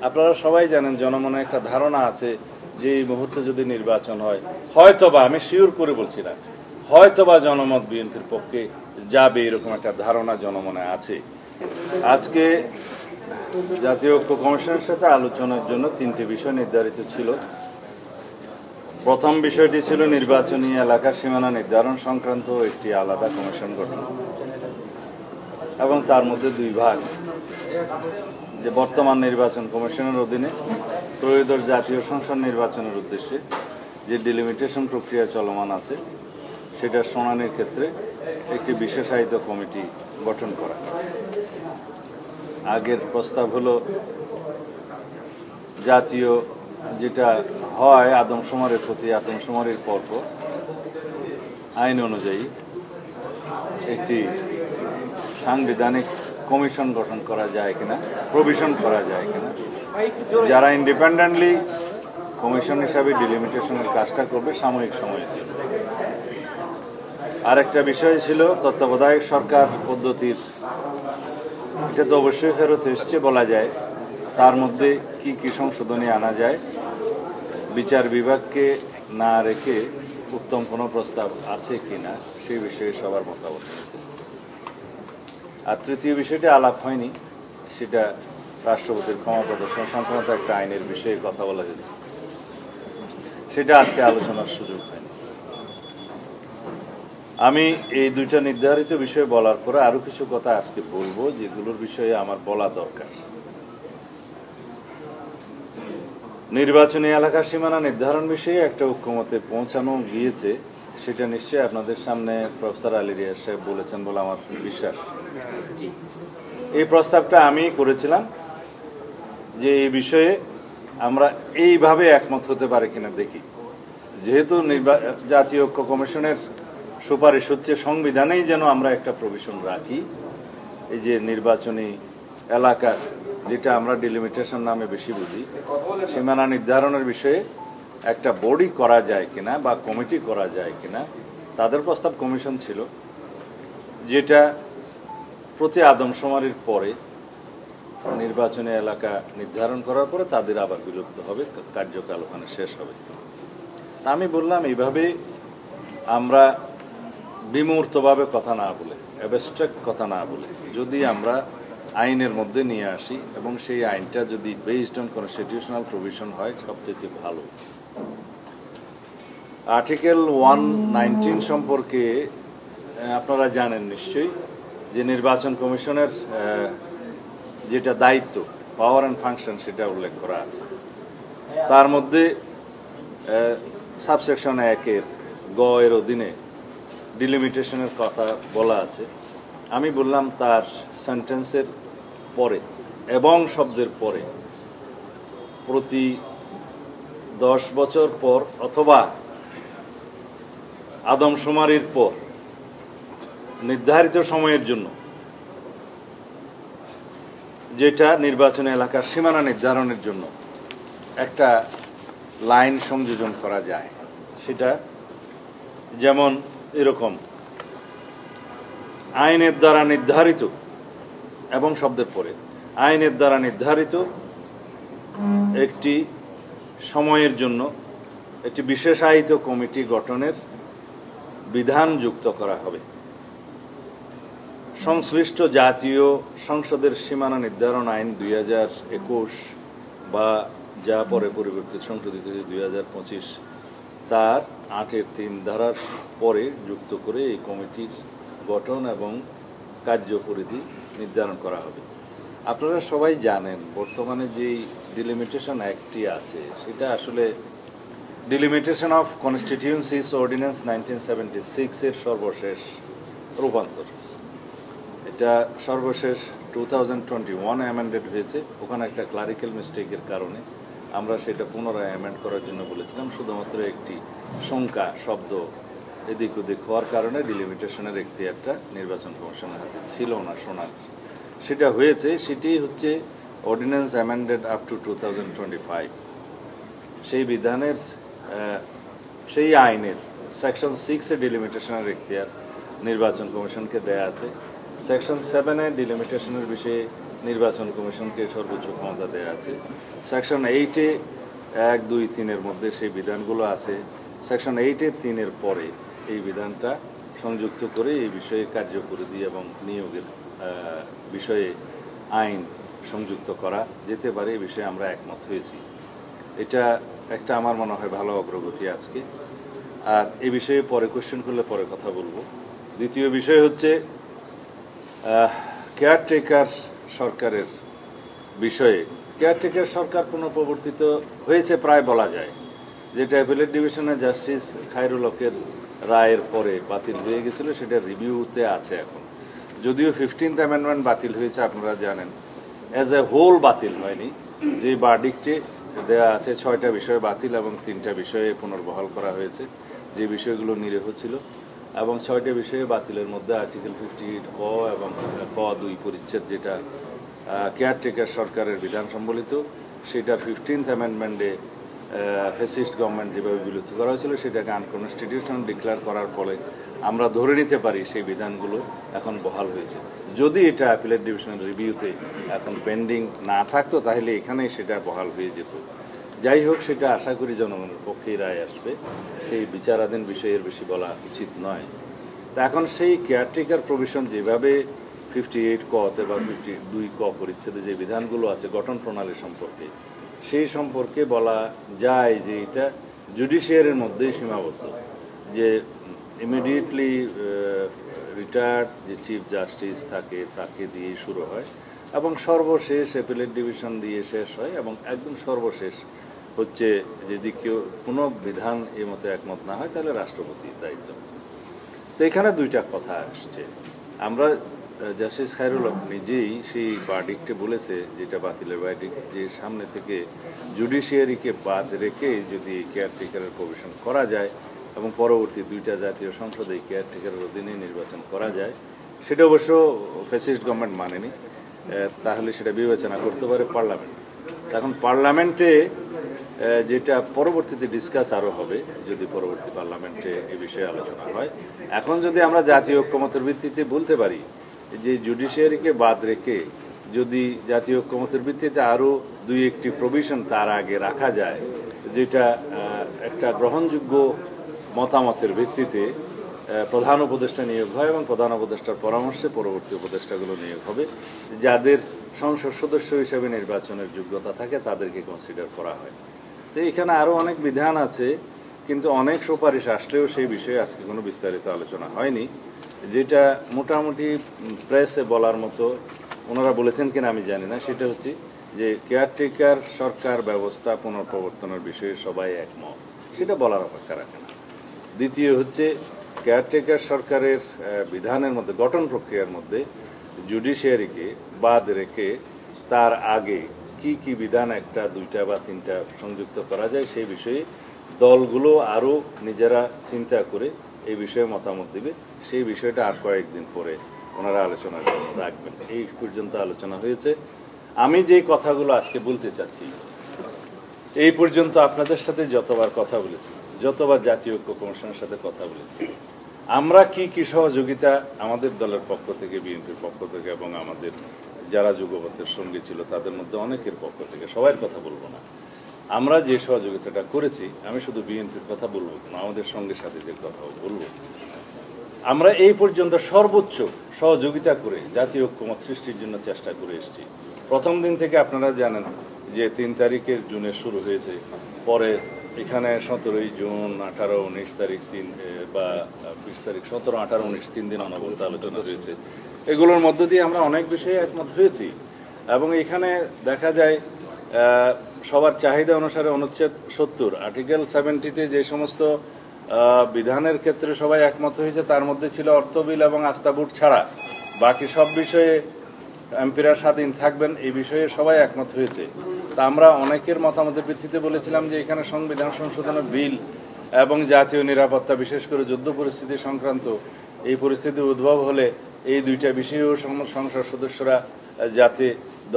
আপনারা সবাই জানেন জনমনে একটা ধারণা আছে যে এই মুহূর্তে যদি নির্বাচন হয় হয়তোবা, আমি শিওর করে বলছি না, হয়তোবা জনমত বিএনপির পক্ষে যাবে, এরকম একটা ধারণা জনমনে আছে। আজকে জাতীয় ঐক্য কমিশনের সাথে আলোচনার জন্য 3টি বিষয় নির্ধারিত ছিল। প্রথম বিষয়টি ছিল নির্বাচনী এলাকার সীমানা নির্ধারণ সংক্রান্ত একটি আলাদা কমিশন গঠন, এবং তার মধ্যে 2 ভাগ, যে বর্তমান নির্বাচন কমিশনের অধীনে ত্রয়োদশ জাতীয় সংসদ নির্বাচনের উদ্দেশ্যে যে ডিলিমিটেশন প্রক্রিয়া চলমান আছে সেটার শুনানির ক্ষেত্রে একটি বিশেষায়িত কমিটি গঠন করা। আগের প্রস্তাব হলো জাতীয় যেটা হয় আদমশুমারির প্রতি আদমশুমারির পরপর আইন অনুযায়ী একটি সাংবিধানিক কমিশন গঠন করা যায় কিনা, প্রভিশন করা যায় কিনা, যারা ইন্ডিপেন্ডেন্টলি কমিশন হিসাবে ডিলিমিটেশনের কাজটা করবে সাময়িক সময়ের জন্য। আরেকটা বিষয় ছিল তত্ত্বাবধায়ক সরকার পদ্ধতির, এটা তো অবশ্যই ফেরত এসছে বলা যায়, তার মধ্যে কি কি সংশোধনী আনা যায়, বিচার বিভাগকে না রেখে উত্তম কোনো প্রস্তাব আছে কিনা সেই বিষয়ে সবার মতামত আছে। আর তৃতীয় বিষয়টি আলাপ হয়নি, সেটা রাষ্ট্রপতির ক্ষমা প্রদর্শন সংক্রান্ত একটা আইনের বিষয়ে কথা বলা হয়েছে, সেটা আজকে আলোচনার সুযোগ হয়নি। আমি এই 2টা নির্ধারিত বিষয় বলার পরে আরো কিছু কথা আজকে বলবো যেগুলোর বিষয়ে আমার বলা দরকার। নির্বাচনী এলাকার সীমানা নির্ধারণ বিষয়ে একটা ঐক্যমতে পৌঁছানো গিয়েছে, সেটা নিশ্চয়ই আপনাদের সামনে প্রফেসর আলী রিয়াজ সাহেব বলেছেন বলে আমার বিশ্বাস। এই প্রস্তাবটা আমি করেছিলাম যে এই বিষয়ে আমরা এইভাবে একমত হতে পারে কিনা দেখি। যেহেতু জাতীয় ঐক্য কমিশনের সুপারিশ হচ্ছে সংবিধানেই যেন আমরা একটা প্রভিশন রাখি, এই যে নির্বাচনী এলাকা যেটা আমরা ডিলিমিটেশন নামে বেশি বুঝি, সীমানা নির্ধারণের বিষয়ে একটা বডি করা যায় কিনা বা কমিটি করা যায় কিনা। তাদের প্রস্তাব কমিশন ছিল, যেটা প্রতি আদমশুমারির পরে নির্বাচনী এলাকা নির্ধারণ করার পরে তাদের আবার বিলুপ্ত হবে, কার্যকাল ওখানে শেষ হবে। আমি বললাম এইভাবে আমরা বিমূর্তভাবে কথা না বলে, অ্যাবস্ট্রাক্ট কথা না বলে, যদি আমরা আইনের মধ্যে নিয়ে আসি এবং সেই আইনটা যদি বেসড অন কনস্টিটিউশনাল প্রভিশন হয় সবচেয়ে ভালো। আর্টিকেল 119 সম্পর্কে আপনারা জানেন নিশ্চয়ই, যে নির্বাচন কমিশনের যেটা দায়িত্ব, পাওয়ার অ্যান্ড ফাংশন, সেটা উল্লেখ করা আছে। তার মধ্যে সাবসেকশন 1-এর গ এর অধীনে ডিলিমিটেশনের কথা বলা আছে। আমি বললাম তার সেন্টেন্সের পরে এবং শব্দের পরে প্রতি 10 বছর পর অথবা আদমশুমারির পর নির্ধারিত সময়ের জন্য যেটা নির্বাচনী এলাকার সীমানা নির্ধারণের জন্য একটা লাইন সংযোজন করা যায়, সেটা যেমন এরকম: আইনের দ্বারা নির্ধারিত, এবং শব্দের পরে আইনের দ্বারা নির্ধারিত একটি সময়ের জন্য একটি বিশেষায়িত কমিটি গঠনের বিধান যুক্ত করা হবে। সংশ্লিষ্ট জাতীয় সংসদের সীমানা নির্ধারণ আইন 2021 বা যা পরে পরিবর্তিত সংশোধিত 2025 তার 8-এর 3 ধারার পরে যুক্ত করে এই কমিটির গঠন এবং কার্যপরিধি নির্ধারণ করা হবে। আপনারা সবাই জানেন বর্তমানে যে ডিলিমিটেশন অ্যাক্টটি আছে সেটা আসলে ডিলিমিটেশন অফ কনস্টিটিউয়েন্সিস অর্ডিন্যান্স 1976 এর সর্বশেষ রূপান্তর। এটা সর্বশেষ 2021 অ্যামেন্ডেড হয়েছে। ওখানে একটা ক্লারিক্যাল মিস্টেকের কারণে আমরা সেটা পুনরায় অ্যামেন্ড করার জন্য বলেছিলাম। শুধুমাত্র একটি সংখ্যা শব্দ এদিক ওদিক হওয়ার কারণে ডিলিমিটেশনের এখতিয়ারটা নির্বাচন কমিশনের হাতে ছিল না শোনার, সেটা হয়েছে। সেটি হচ্ছে অর্ডিন্যান্স অ্যামেন্ডেড আপ টু 2025। সেই বিধানের সেই আইনের সেকশন 6-এ ডিলিমিটেশনের এখতিয়ার নির্বাচন কমিশনকে দেয়া আছে। সেকশন 7-এ ডিলিমিটেশনের বিষয়ে নির্বাচন কমিশনকে সর্বোচ্চ ক্ষমতা দেওয়া আছে। সেকশন 8-এ 1, 2, 3-এর মধ্যে সেই বিধানগুলো আছে। সেকশন 8-এর 3-এর পরে এই বিধানটা সংযুক্ত করে এই বিষয়ে কার্যপরিধি এবং নিয়োগের বিষয়ে আইন সংযুক্ত করা যেতে পারে, এই বিষয়ে আমরা একমত হয়েছি। এটা একটা আমার মনে হয় ভালো অগ্রগতি আজকে। আর এই বিষয়ে পরে কোশ্চেন করলে পরে কথা বলবো। দ্বিতীয় বিষয় হচ্ছে কেয়ারটেকার সরকারের বিষয়ে। কেয়ারটেকার সরকার পুনঃপ্রবর্তিত হয়েছে প্রায় বলা যায়, যেটা অ্যাপিলেট ডিভিশনের জাস্টিস খায়রুল হকের রায়ের পরে বাতিল হয়ে গেছিল, সেটা রিভিউতে আছে এখন। যদিও 15th অ্যামেন্ডমেন্ট বাতিল হয়েছে, আপনারা জানেন, অ্যাজ এ হোল বাতিল হয়নি। যে ভার্ডিক্টে দেওয়া আছে 6টা বিষয় বাতিল এবং 3টা বিষয়ে পুনর্বহাল করা হয়েছে, যে বিষয়গুলো নিরীহ ছিল। এবং 6টা বিষয়ে বাতিলের মধ্যে আর্টিকেল 58 ক এবং ক 2 পরিচ্ছেদ, যেটা কেয়ারটেকার সরকারের বিধান সম্বলিত, সেটার 15th অ্যামেন্ডমেন্টে ফ্যাসিস্ট গভর্নমেন্ট যেভাবে বিলুপ্ত করা হয়েছিল সেটাকে আনকনস্টিটিউশনাল ডিক্লেয়ার করার ফলে আমরা ধরে নিতে পারি সেই বিধানগুলো এখন বহাল হয়েছে। যদি এটা অ্যাপিলেট ডিভিশনাল রিভিউতে এখন পেন্ডিং না থাকতো তাহলে এখানেই সেটা বহাল হয়ে যেত। যাই হোক, সেটা আশা করি জনগণের পক্ষেই রায় আসবে, সেই বিচারাধীন বিষয়ের বেশি বলা উচিত নয়। তা এখন সেই কেয়ারটেকার প্রভিশন যেভাবে 58 কতে বা 52 ক পরিচ্ছেদে যে বিধানগুলো আছে গঠন প্রণালী সম্পর্কে, সেই সম্পর্কে বলা যায় যে এটা জুডিশিয়ারির মধ্যেই সীমাবদ্ধ, যে ইমিডিয়েটলি রিটায়ার্ড যে চিফ জাস্টিস থাকে তাকে দিয়ে শুরু হয় এবং সর্বশেষ অ্যাপিলেট ডিভিশন দিয়ে শেষ হয়, এবং একদম সর্বশেষ হচ্ছে যদি কেউ কোনো বিধান এই মতো একমত না হয় তাহলে রাষ্ট্রপতির দায়িত্ব। তো এখানে দুইটা কথা আসছে। আমরা জাস্টিস খায়রুল হক নিজেই সেই ভার্ডিক্টে বলেছে, যেটা বাতিলের ভার্ডিক্ট, যে সামনে থেকে জুডিশিয়ারিকে বাদ রেখে যদি কেয়ারটেকারের প্রভিশন করা যায় এবং পরবর্তী 2টা জাতীয় সংসদে কেয়ারটেকারের অধীনে নির্বাচন করা যায়, সেটা অবশ্য ফ্যাসিস্ট গভর্নমেন্ট মানেনি, তাহলে সেটা বিবেচনা করতে পারে পার্লামেন্ট। এখন পার্লামেন্টে যেটা পরবর্তীতে ডিসকাস আরও হবে যদি পরবর্তী পার্লামেন্টে এ বিষয়ে আলোচনা হয়। এখন যদি আমরা জাতীয় ঐক্যমতের ভিত্তিতে বলতে পারি যে জুডিশিয়ারিকে বাদ রেখে যদি জাতীয় ঐক্যমতের ভিত্তিতে আরও 2-1টি প্রভিশন তার আগে রাখা যায়, যেটা একটা গ্রহণযোগ্য মতামতের ভিত্তিতে প্রধান উপদেষ্টা নিয়োগ হয় এবং প্রধান উপদেষ্টার পরামর্শে পরবর্তী উপদেষ্টাগুলো নিয়োগ হবে, যাদের সংসদ সদস্য হিসেবে নির্বাচনের যোগ্যতা থাকে তাদেরকে কনসিডার করা হয়। তো এখানে আরও অনেক বিধান আছে, কিন্তু অনেক সুপারিশ আসলেও সেই বিষয়ে আজকে কোনো বিস্তারিত আলোচনা হয়নি। যেটা মোটামুটি প্রেসে বলার মতো ওনারা বলেছেন কিনা আমি জানি না, সেটা হচ্ছে যে কেয়ারটেকার সরকার ব্যবস্থা পুনঃপ্রবর্তনের বিষয়ে সবাই একমত, সেটা বলার অপেক্ষা রাখে না। দ্বিতীয় হচ্ছে কেয়ারটেকার সরকারের বিধানের মধ্যে, গঠন প্রক্রিয়ার মধ্যে জুডিশিয়ারিকে বাদ রেখে তার আগে কি কি বিধান 1টা 2টা বা 3টা সংযুক্ত করা যায় সেই বিষয়ে দলগুলো আরও নিজেরা চিন্তা করে এই বিষয়ে মতামত দিবে। সেই বিষয়টা আর কয়েকদিন পরে ওনারা আলোচনার জন্য রাখবেন। এই পর্যন্ত আলোচনা হয়েছে। আমি যে কথাগুলো আজকে বলতে চাচ্ছি, এই পর্যন্ত আপনাদের সাথে যতবার কথা বলেছি, যতবার জাতীয় ঐক্য কমিশনের সাথে কথা বলেছি, আমরা কি কি সহযোগিতা আমাদের দলের পক্ষ থেকে, বিএনপির পক্ষ থেকে এবং আমাদের যারা যুগপথের সঙ্গে ছিল তাদের মধ্যে অনেকের পক্ষ থেকে, সবার কথা বলবো না, আমরা যে সহযোগিতাটা করেছি, আমি শুধু বিএনপির কথা বলবো না, আমাদের সঙ্গে সাথীদের কথাও বলবো। আমরা এই পর্যন্ত সর্বোচ্চ সহযোগিতা করে জাতীয় ঐক্যমত সৃষ্টির জন্য চেষ্টা করে এসেছি। প্রথম দিন থেকে আপনারা জানেন যে 3 তারিখের জুনে শুরু হয়েছে, পরে এখানে 17ই জুন, 18, 19 তারিখ বা 20 তারিখ, 17, 18, 19 3 দিন অনবরত আলোচনা হয়েছে। এগুলোর মধ্য দিয়ে আমরা অনেক বিষয়ে একমত হয়েছি এবং এখানে দেখা যায় সবার চাহিদা অনুসারে অনুচ্ছেদ 70 আর্টিকেল 70-তে যে সমস্ত বিধানের ক্ষেত্রে সবাই একমত হয়েছে, তার মধ্যে ছিল অর্থ বিল এবং আস্থা ভোট ছাড়া বাকি সব বিষয়ে এমপিরা স্বাধীন থাকবেন, এই বিষয়ে সবাই একমত হয়েছে। তা আমরা অনেকের মতামতের ভিত্তিতে বলেছিলাম যে এখানে সংবিধান সংশোধনের বিল এবং জাতীয় নিরাপত্তা, বিশেষ করে যুদ্ধ পরিস্থিতি সংক্রান্ত এই পরিস্থিতি উদ্ভব হলে এই 2টা বিষয়েও সংসদ সদস্যরা যাতে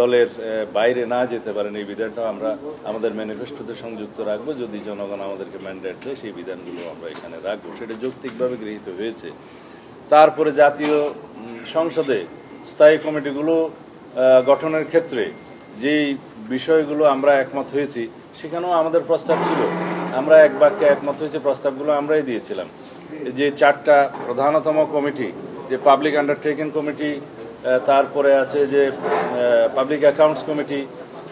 দলের বাইরে না যেতে পারেন, এই বিধানটা আমরা আমাদের ম্যানিফেস্টোতে সংযুক্ত রাখবো। যদি জনগণ আমাদেরকে ম্যান্ডেট দেয় সেই বিধানগুলো আমরা এখানে রাখবো, সেটা যৌক্তিকভাবে গৃহীত হয়েছে। তারপরে জাতীয় সংসদে স্থায়ী কমিটিগুলো গঠনের ক্ষেত্রে যেই বিষয়গুলো আমরা একমত হয়েছি সেখানেও আমাদের প্রস্তাব ছিল, আমরা এক বাক্যে একমত হয়েছে, প্রস্তাবগুলো আমরাই দিয়েছিলাম। যে 4টা প্রধানতম কমিটি, যে পাবলিক আন্ডারটেকিং কমিটি, তারপরে আছে যে পাবলিক অ্যাকাউন্টস কমিটি,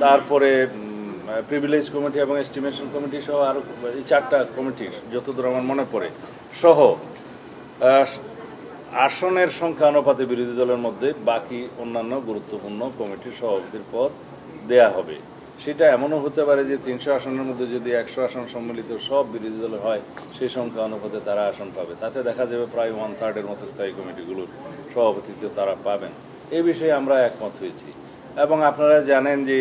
তারপরে প্রিভিলেজ কমিটি এবং এস্টিমেশন কমিটি সহ আরও এই 4টা কমিটি যতদূর আমার মনে পড়ে সহ আসনের সংখ্যা অনুপাতে বিরোধী দলের মধ্যে বাকি অন্যান্য গুরুত্বপূর্ণ কমিটির সভাপতির পদ দেয়া হবে। সেটা এমনও হতে পারে যে 300 আসনের মধ্যে যদি 100 আসন সম্মিলিত সব বিরোধী দলের হয়, সেই সংখ্যা অনুপাতে তারা আসন পাবে। তাতে দেখা যাবে প্রায় 1/3 মতো স্থায়ী কমিটিগুলোর সভাপতিত্ব তারা পাবেন। এই বিষয়ে আমরা একমত হয়েছি। এবং আপনারা জানেন যে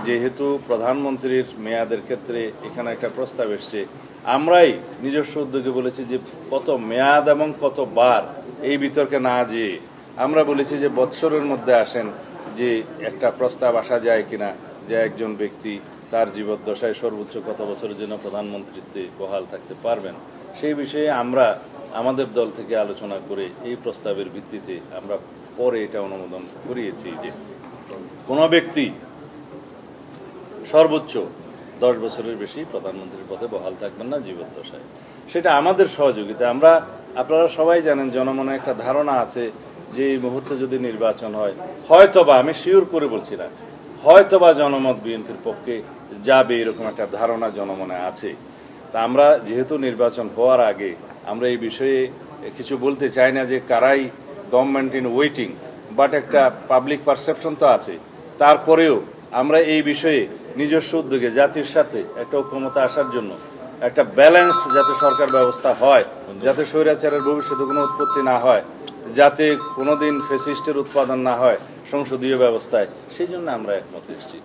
যেহেতু প্রধানমন্ত্রীর মেয়াদের ক্ষেত্রে এখানে একটা প্রস্তাব এসছে, আমরাই নিজস্ব উদ্যোগে বলেছি যে কত মেয়াদ এবং কতবার এই বিতর্কে না যেয়ে আমরা বলেছি যে বৎসরের মধ্যে আসেন যে একটা প্রস্তাব আসা যায় কিনা যে একজন ব্যক্তি তার জীবদ্দশায় সর্বোচ্চ কত বছরের জন্য প্রধানমন্ত্রীত্বে বহাল থাকতে পারবেন। সেই বিষয়ে আমরা আমাদের দল থেকে আলোচনা করে এই প্রস্তাবের ভিত্তিতে আমরা পরে এটা অনুমোদন করিয়েছি যে কোনো ব্যক্তি সর্বোচ্চ 10 বছরের বেশি প্রধানমন্ত্রীর পদে বহাল থাকবেন না জীবদ্দশায়। সেটা আমাদের সহযোগিতা। আপনারা সবাই জানেন, জনমনে একটা ধারণা আছে যে এই মুহূর্তে যদি নির্বাচন হয়, হয়তোবা, আমি শিওর করে বলছি না, হয়তোবা জনমত বিএনপির পক্ষে যাবে, এরকম একটা ধারণা জনমনে আছে। তা আমরা যেহেতু নির্বাচন হওয়ার আগে আমরা এই বিষয়ে কিছু বলতে চাই না যে কারাই গভর্নমেন্ট ইন ওয়েটিং, বাট একটা পাবলিক পারসেপশন তো আছে। তারপরেও আমরা এই বিষয়ে নিজস্ব উদ্যোগে জাতির সাথে একটা ঐক্যমত্যে আসার জন্য একটা ব্যালেন্সড যাতে সরকার ব্যবস্থা হয়, যাতে স্বৈরাচারের ভবিষ্যতে কোনো উৎপত্তি না হয়, যাতে কোনোদিন ফ্যাসিস্টের উৎপাদন না হয় সংসদীয় ব্যবস্থায়, সেই জন্য আমরা একমত এসেছি।